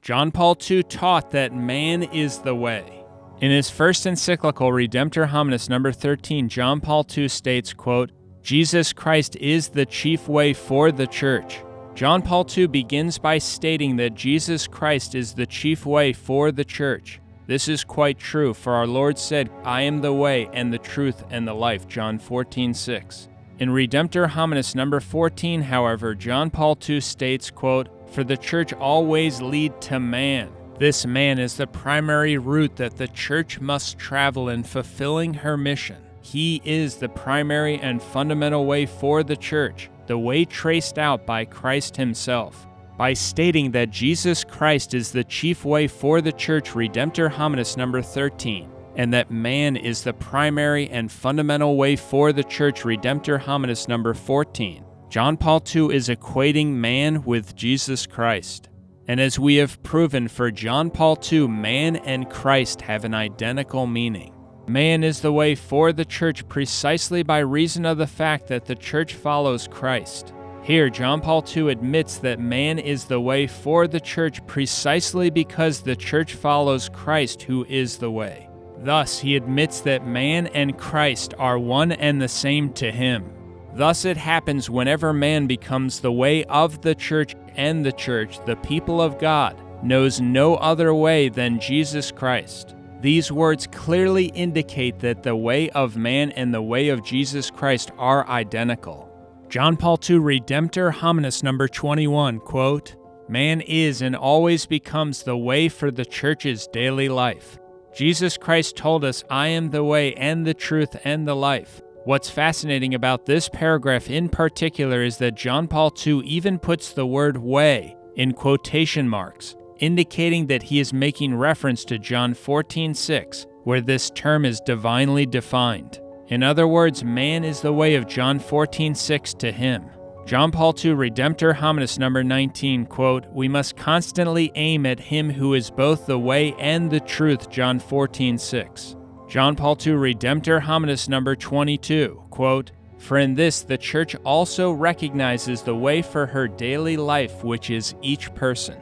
John Paul II taught that man is the way. In his first encyclical, Redemptor Hominis number 13, John Paul II states, quote, Jesus Christ is the chief way for the church. John Paul II begins by stating that Jesus Christ is the chief way for the church. This is quite true, for our Lord said, I am the way and the truth and the life, John 14:6. In Redemptor Hominis number 14, however, John Paul II states, quote, for the church always lead to man. This man is the primary route that the church must travel in fulfilling her mission. He is the primary and fundamental way for the church, the way traced out by Christ himself. By stating that Jesus Christ is the chief way for the church, Redemptor Hominis number 13, and that man is the primary and fundamental way for the church, Redemptor Hominis number 14, John Paul II is equating man with Jesus Christ. And as we have proven, for John Paul II, man and Christ have an identical meaning. Man is the way for the church precisely by reason of the fact that the church follows Christ. Here, John Paul II admits that man is the way for the church precisely because the church follows Christ, who is the way. Thus, he admits that man and Christ are one and the same to him. Thus, it happens whenever man becomes the way of the church, and the church, the people of God, knows no other way than Jesus Christ. These words clearly indicate that the way of man and the way of Jesus Christ are identical. John Paul II, Redemptor Hominis number 21, quote, man is and always becomes the way for the church's daily life. Jesus Christ told us, I am the way and the truth and the life. What's fascinating about this paragraph in particular is that John Paul II even puts the word way in quotation marks, indicating that he is making reference to John 14:6, where this term is divinely defined. In other words, man is the way of John 14:6 to him. John Paul II, Redemptor Hominis number 19, quote, we must constantly aim at him who is both the way and the truth, John 14:6. John Paul II, Redemptor Hominis number 22, quote, for in this the church also recognizes the way for her daily life, which is each person.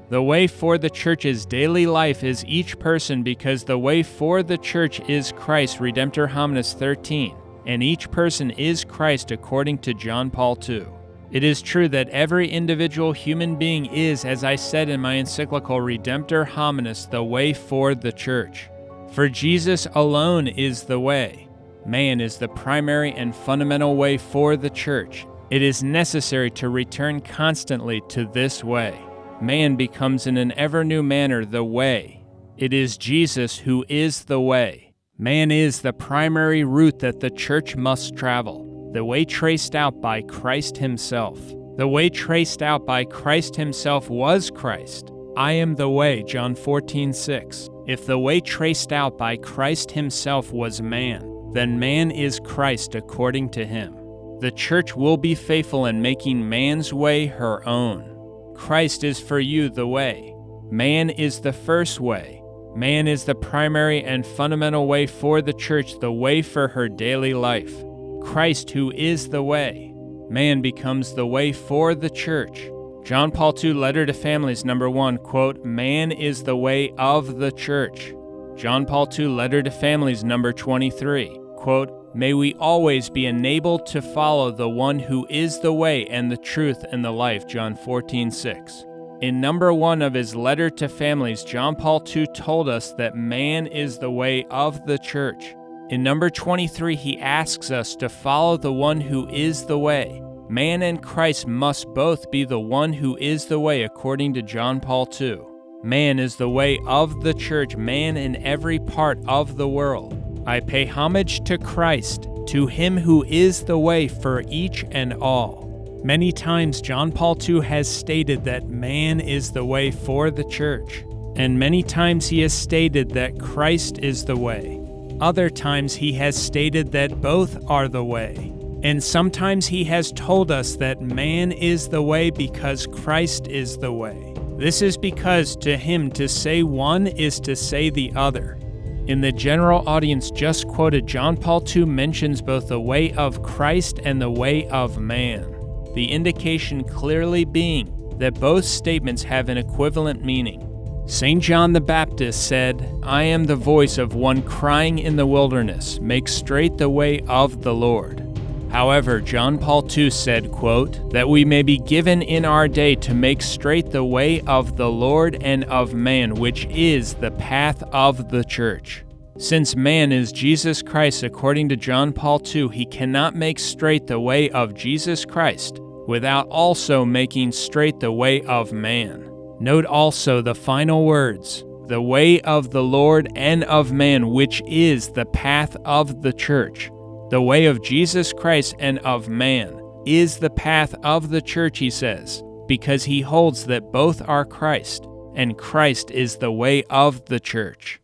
The way for the church's daily life is each person because the way for the church is Christ, Redemptor Hominis 13, and each person is Christ according to John Paul II. It is true that every individual human being is, as I said in my encyclical Redemptor Hominis, the way for the church. For Jesus alone is the way. Man is the primary and fundamental way for the church. It is necessary to return constantly to this way. Man becomes in an ever new manner the way. It is Jesus who is the way. Man is the primary route that the church must travel, the way traced out by Christ himself. The way traced out by Christ himself was Christ. I am the way, John 14:6. If the way traced out by Christ himself was man, then man is Christ according to him. The church will be faithful in making man's way her own. Christ is for you the way. Man is the first way. Man is the primary and fundamental way for the church, the way for her daily life. Christ, who is the way. Man becomes the way for the church. John Paul II, Letter to Families, number 1, quote, man is the way of the church. John Paul II, Letter to Families, number 23, quote, may we always be enabled to follow the one who is the way and the truth and the life, John 14:6. In number 1 of his letter to families, John Paul II told us that man is the way of the church. In number 23, he asks us to follow the one who is the way. Man and Christ must both be the one who is the way according to John Paul II. Man is the way of the church, man in every part of the world. I pay homage to Christ, to him who is the way for each and all. Many times John Paul II has stated that man is the way for the church, and many times he has stated that Christ is the way. Other times he has stated that both are the way. And sometimes he has told us that man is the way because Christ is the way. This is because to him to say one is to say the other. In the general audience just quoted, John Paul II mentions both the way of Christ and the way of man, the indication clearly being that both statements have an equivalent meaning. St. John the Baptist said, "I am the voice of one crying in the wilderness, make straight the way of the Lord." However, John Paul II said, quote, "that we may be given in our day to make straight the way of the Lord and of man, which is the path of the church." Since man is Jesus Christ according to John Paul II, he cannot make straight the way of Jesus Christ without also making straight the way of man. Note also the final words, "the way of the Lord and of man, which is the path of the church." The way of Jesus Christ and of man is the path of the church, he says, because he holds that both are Christ, and Christ is the way of the church.